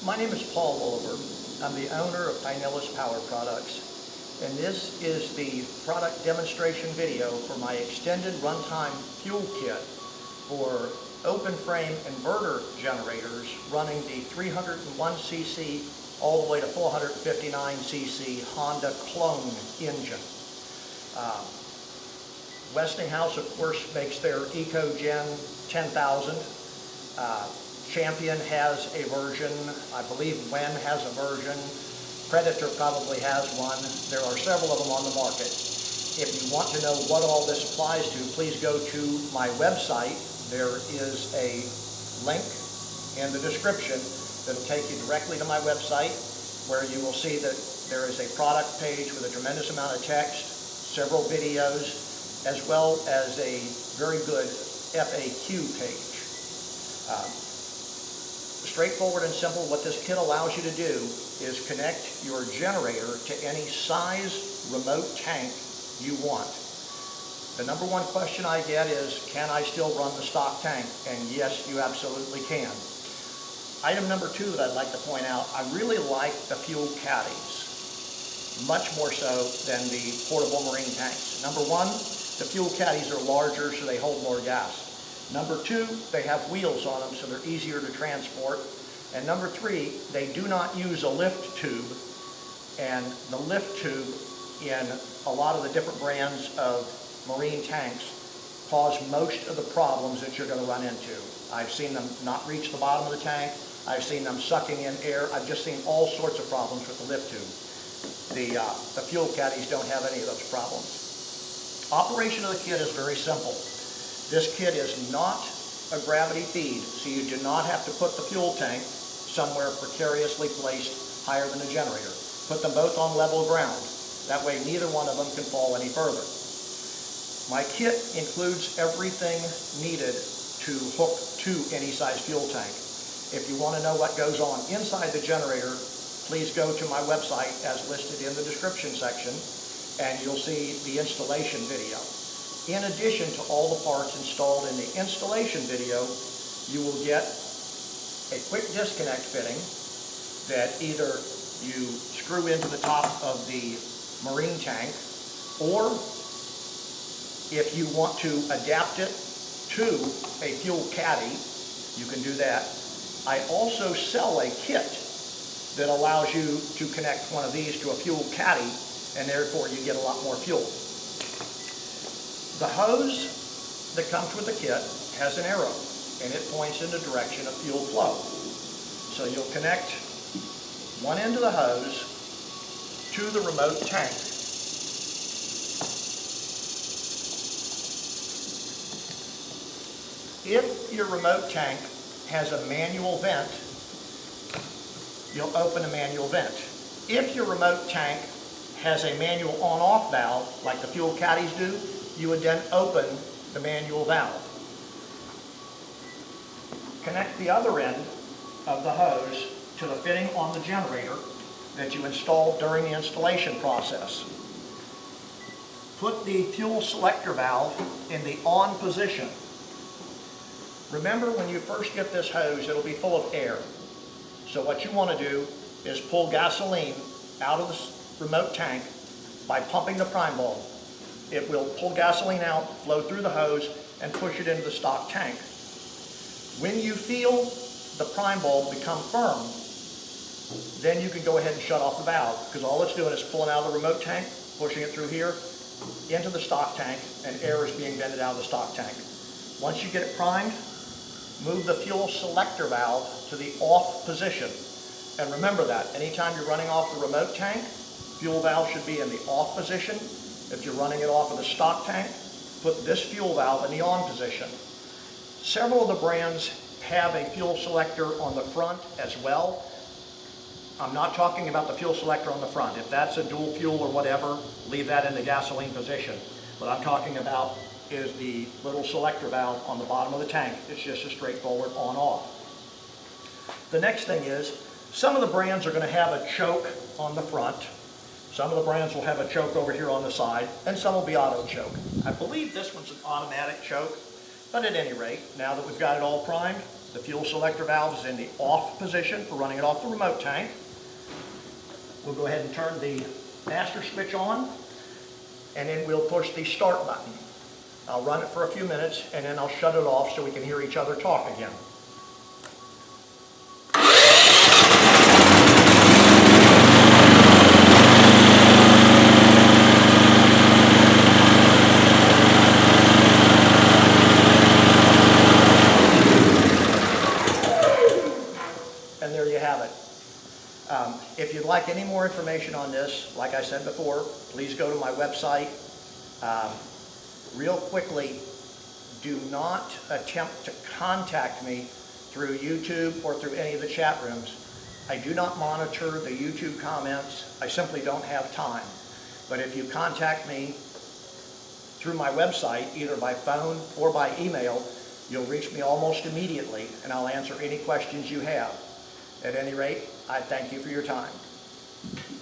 My name is Paul Oliver. I'm the owner of Pinellas Power Products, and this is the product demonstration video for my extended runtime fuel kit for open frame inverter generators running the 301cc all the way to 459cc Honda Clone engine. Westinghouse, of course, makes their EcoGen 10,000. Champion has a version. I believe Wen has a version. Predator probably has one. There are several of them on the market. If you want to know what all this applies to, please go to my website. There is a link in the description that will take you directly to my website, where you will see that there is a product page with a tremendous amount of text, several videos, as well as a very good FAQ page. Straightforward and simple, what this kit allows you to do is connect your generator to any size remote tank you want. The number one question I get is, can I still run the stock tank? And yes, you absolutely can. Item number two that I'd like to point out, I really like the fuel caddies, much more so than the portable marine tanks. Number one, the fuel caddies are larger, so they hold more gas. Number two, they have wheels on them, so they're easier to transport. And number three, they do not use a lift tube. And the lift tube in a lot of the different brands of marine tanks cause most of the problems that you're going to run into. I've seen them not reach the bottom of the tank. I've seen them sucking in air. I've just seen all sorts of problems with the lift tube. The fuel caddies don't have any of those problems. Operation of the kit is very simple. This kit is not a gravity feed, so you do not have to put the fuel tank somewhere precariously placed higher than the generator. Put them both on level ground. That way neither one of them can fall any further. My kit includes everything needed to hook to any size fuel tank. If you want to know what goes on inside the generator, please go to my website as listed in the description section, and you'll see the installation video. In addition to all the parts installed in the installation video, you will get a quick disconnect fitting that either you screw into the top of the marine tank, or if you want to adapt it to a fuel caddy, you can do that. I also sell a kit that allows you to connect one of these to a fuel caddy, and therefore you get a lot more fuel. The hose that comes with the kit has an arrow, and it points in the direction of fuel flow. So you'll connect one end of the hose to the remote tank. If your remote tank has a manual vent, you'll open a manual vent. If your remote tank has a manual on-off valve, like the fuel caddies do, you would then open the manual valve. Connect the other end of the hose to the fitting on the generator that you installed during the installation process. Put the fuel selector valve in the on position. Remember, when you first get this hose, it'll be full of air. So what you want to do is pull gasoline out of the remote tank by pumping the prime bulb. It will pull gasoline out, flow through the hose, and push it into the stock tank. When you feel the prime bulb become firm, then you can go ahead and shut off the valve, because all it's doing is pulling out of the remote tank, pushing it through here, into the stock tank, and air is being vented out of the stock tank. Once you get it primed, move the fuel selector valve to the off position. And remember that, anytime you're running off the remote tank, fuel valve should be in the off position. If you're running it off of the stock tank, put this fuel valve in the on position. Several of the brands have a fuel selector on the front as well. I'm not talking about the fuel selector on the front. If that's a dual fuel or whatever, leave that in the gasoline position. What I'm talking about is the little selector valve on the bottom of the tank. It's just a straightforward on-off. The next thing is, some of the brands are going to have a choke on the front. Some of the brands will have a choke over here on the side, and some will be auto choke. I believe this one's an automatic choke, but at any rate, now that we've got it all primed, The fuel selector valve is in the off position for running it off the remote tank. We'll go ahead and turn the master switch on, and then we'll push the start button. I'll run it for a few minutes, and then I'll shut it off so we can hear each other talk again. And there you have it. If you'd like any more information on this, like I said before, please go to my website. Real quickly, do not attempt to contact me through YouTube or through any of the chat rooms. I do not monitor the YouTube comments. I simply don't have time. But if you contact me through my website, either by phone or by email, you'll reach me almost immediately, and I'll answer any questions you have. At any rate, I thank you for your time.